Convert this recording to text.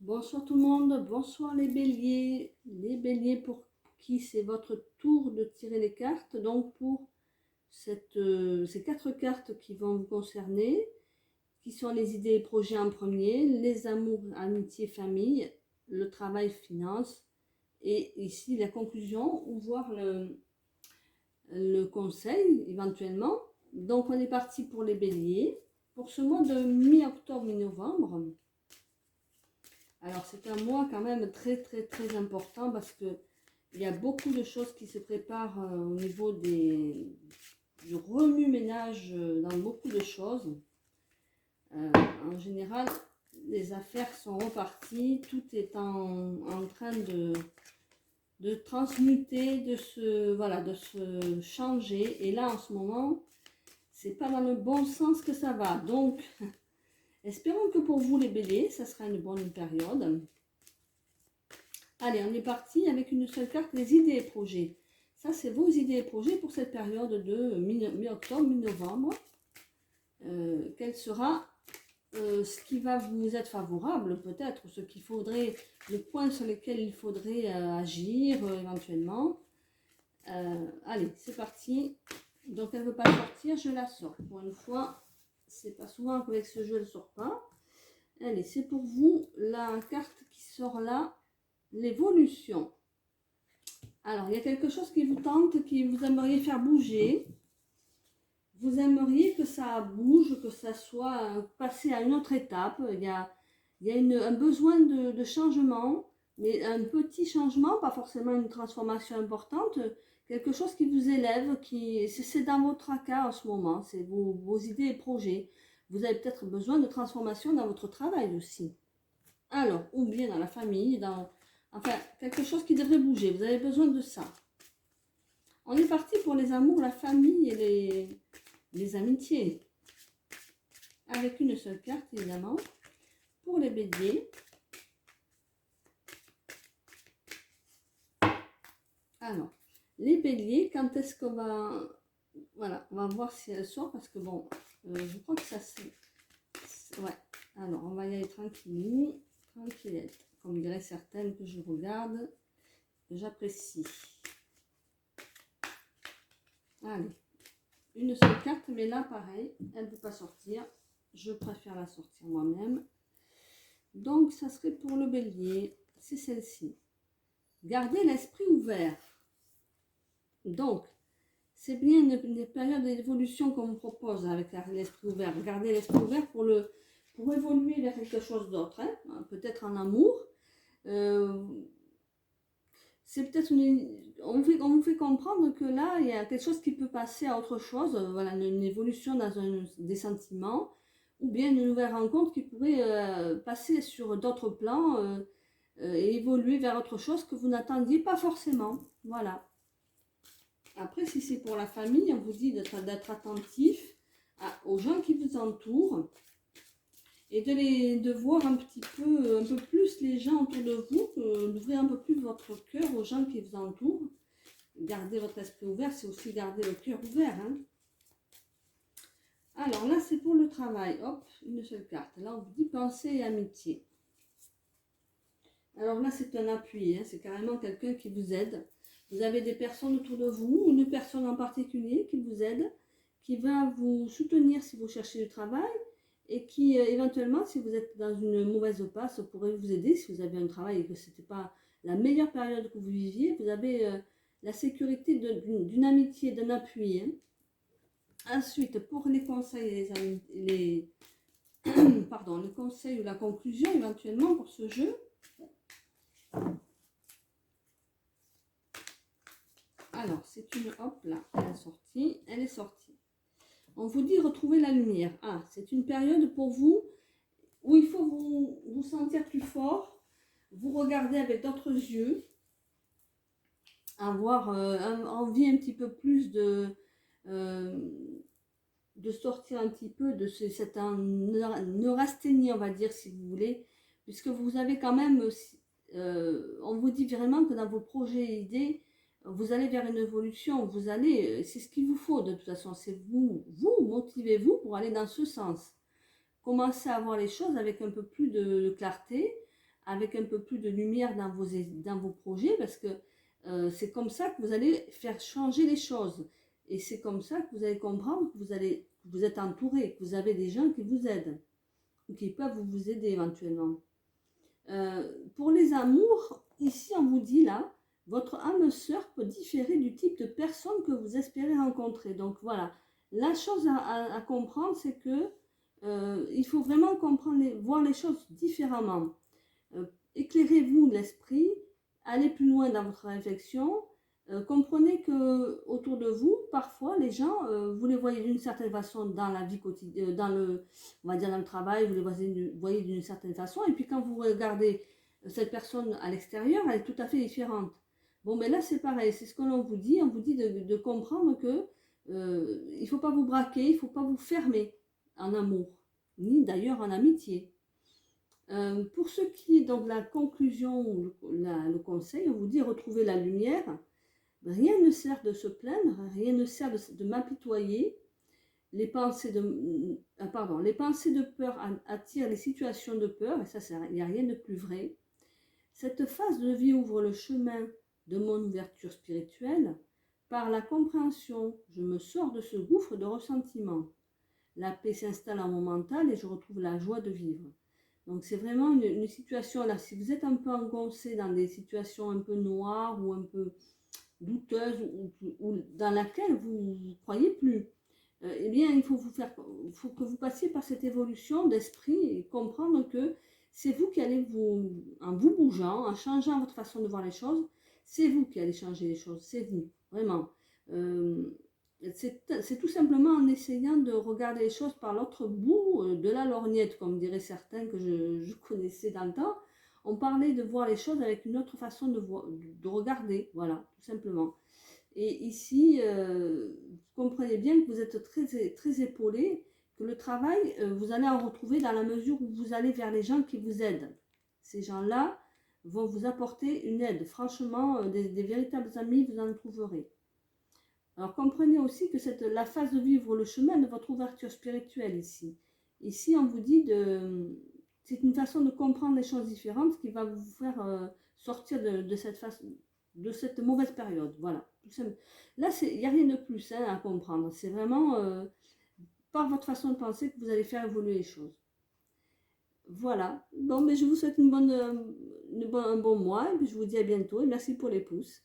Bonsoir tout le monde, bonsoir les béliers. Les béliers pour qui c'est votre tour de tirer les cartes. Donc pour ces 4 cartes qui vont vous concerner, qui sont les idées et projets en premier, les amours, amitié, famille, le travail, finance, et ici la conclusion ou voir le conseil éventuellement. Donc on est parti pour les béliers pour ce mois de mi-octobre, mi-novembre. Alors c'est un mois quand même très important parce que il y a beaucoup de choses qui se préparent au niveau du remue-ménage dans beaucoup de choses. En général, les affaires sont reparties, tout est en train de transmuter, de se changer. Et là en ce moment, c'est pas dans le bon sens que ça va. Donc, espérons que pour vous les béliers, ça sera une bonne période. Allez, on est parti avec une seule carte, les idées et projets. Ça, c'est vos idées et projets pour cette période de mi-octobre, mi-novembre. Quel sera ce qui va vous être favorable, peut-être, ce qu'il faudrait, les points sur lesquels il faudrait agir éventuellement. Allez, c'est parti. Donc, elle ne veut pas sortir, je la sors. Pour une fois, c'est pas souvent qu'avec ce jeu, elle ne sort pas. Allez, c'est pour vous la carte qui sort là. L'évolution. Alors, il y a quelque chose qui vous tente, qui vous aimeriez faire bouger. Vous aimeriez que ça bouge, que ça soit passé à une autre étape. Il y a un besoin de changement, mais un petit changement, pas forcément une transformation importante. Quelque chose qui vous élève, c'est dans votre cas en ce moment. C'est vos idées et projets. Vous avez peut-être besoin de transformation dans votre travail aussi. Alors, ou bien dans la famille, enfin, quelque chose qui devrait bouger. Vous avez besoin de ça. On est parti pour les amours, la famille et les amitiés. Avec une seule carte, évidemment. Pour les béliers. Alors, les béliers, quand est-ce qu'on va... Voilà, on va voir si elle sort, parce que bon, je crois que ça c'est... Ouais, alors on va y aller tranquillou, tranquillette. Comme diraient certaines que je regarde, que j'apprécie. Allez, une seule carte, mais là pareil, elle ne peut pas sortir. Je préfère la sortir moi-même. Donc ça serait pour le bélier, c'est celle-ci. Gardez l'esprit ouvert. Donc, c'est bien une période d'évolution qu'on vous propose avec l'esprit ouvert. Gardez l'esprit ouvert pour évoluer vers quelque chose d'autre, hein, peut-être en amour. C'est peut-être on vous fait comprendre que là, il y a quelque chose qui peut passer à autre chose, voilà, une évolution dans des sentiments, ou bien une nouvelle rencontre qui pourrait passer sur d'autres plans et évoluer vers autre chose que vous n'attendiez pas forcément. Voilà. Après, si c'est pour la famille, on vous dit d'être attentif aux gens qui vous entourent et de voir un peu plus les gens autour de vous, d'ouvrir un peu plus votre cœur aux gens qui vous entourent. Garder votre esprit ouvert, c'est aussi garder le cœur ouvert. Hein. Alors là, c'est pour le travail. Hop, une seule carte. Là, on vous dit pensée et amitié. Alors là, c'est un appui. Hein. C'est carrément quelqu'un qui vous aide. Vous avez des personnes autour de vous, une personne en particulier qui vous aide, qui va vous soutenir si vous cherchez du travail et qui, éventuellement, si vous êtes dans une mauvaise passe, pourrait vous aider si vous avez un travail et que ce n'était pas la meilleure période que vous viviez. Vous avez la sécurité d'une amitié, d'un appui. Hein. Ensuite, pour les conseils, pardon, les conseils ou la conclusion éventuellement pour ce jeu. Alors, c'est une, hop là, elle est sortie. On vous dit retrouver la lumière. Ah, c'est une période pour vous où il faut vous sentir plus fort, vous regarder avec d'autres yeux, avoir envie un petit peu plus de sortir un petit peu de cette neurasthénie, on va dire, si vous voulez, puisque vous avez quand même, on vous dit vraiment que dans vos projets et idées, vous allez vers une évolution, c'est ce qu'il vous faut de toute façon, c'est motivez-vous pour aller dans ce sens. Commencez à voir les choses avec un peu plus de clarté, avec un peu plus de lumière dans vos projets, parce que c'est comme ça que vous allez faire changer les choses. Et c'est comme ça que vous allez comprendre que vous êtes entouré, que vous avez des gens qui vous aident, ou qui peuvent vous aider éventuellement. Pour les amours, ici on vous dit là, votre âme sœur peut différer du type de personne que vous espérez rencontrer. Donc voilà, la chose à comprendre, c'est que il faut vraiment comprendre, voir les choses différemment. Éclairez-vous l'esprit, allez plus loin dans votre réflexion. Comprenez que autour de vous, parfois, les gens, vous les voyez d'une certaine façon dans la vie quotidienne, on va dire dans le travail, vous les voyez d'une certaine façon, et puis quand vous regardez cette personne à l'extérieur, elle est tout à fait différente. Bon, mais là, c'est pareil, c'est ce que l'on vous dit. On vous dit de comprendre que il ne faut pas vous braquer, il ne faut pas vous fermer en amour, ni d'ailleurs en amitié. Pour ce qui est donc de la conclusion ou le conseil, on vous dit retrouver la lumière. Rien ne sert de se plaindre, rien ne sert de m'apitoyer. Les pensées de peur attirent les situations de peur, et ça, il n'y a rien de plus vrai. Cette phase de vie ouvre le chemin de mon ouverture spirituelle. Par la compréhension, je me sors de ce gouffre de ressentiment. La paix s'installe en mon mental et je retrouve la joie de vivre. Donc c'est vraiment une situation là, si vous êtes un peu engoncé dans des situations un peu noires ou un peu douteuses ou dans laquelle vous ne croyez plus, eh bien il faut que vous passiez par cette évolution d'esprit et comprendre que c'est vous qui allez en vous bougeant, en changeant votre façon de voir les choses, c'est vous qui allez changer les choses, c'est vous, vraiment. C'est tout simplement en essayant de regarder les choses par l'autre bout de la lorgnette, comme diraient certains que je connaissais dans le temps. On parlait de voir les choses avec une autre façon de regarder, voilà, tout simplement. Et ici, vous comprenez bien que vous êtes très, très épaulé, que le travail, vous allez en retrouver dans la mesure où vous allez vers les gens qui vous aident. Ces gens-là vont vous apporter une aide. Franchement, des véritables amis, vous en trouverez. Alors comprenez aussi que la phase de vivre le chemin de votre ouverture spirituelle ici. Ici, on vous dit c'est une façon de comprendre les choses différentes qui va vous faire sortir de cette mauvaise période. Voilà. Là, il n'y a rien de plus à comprendre. C'est vraiment par votre façon de penser que vous allez faire évoluer les choses. Voilà. Bon, mais je vous souhaite un bon mois et puis je vous dis à bientôt et merci pour les pouces.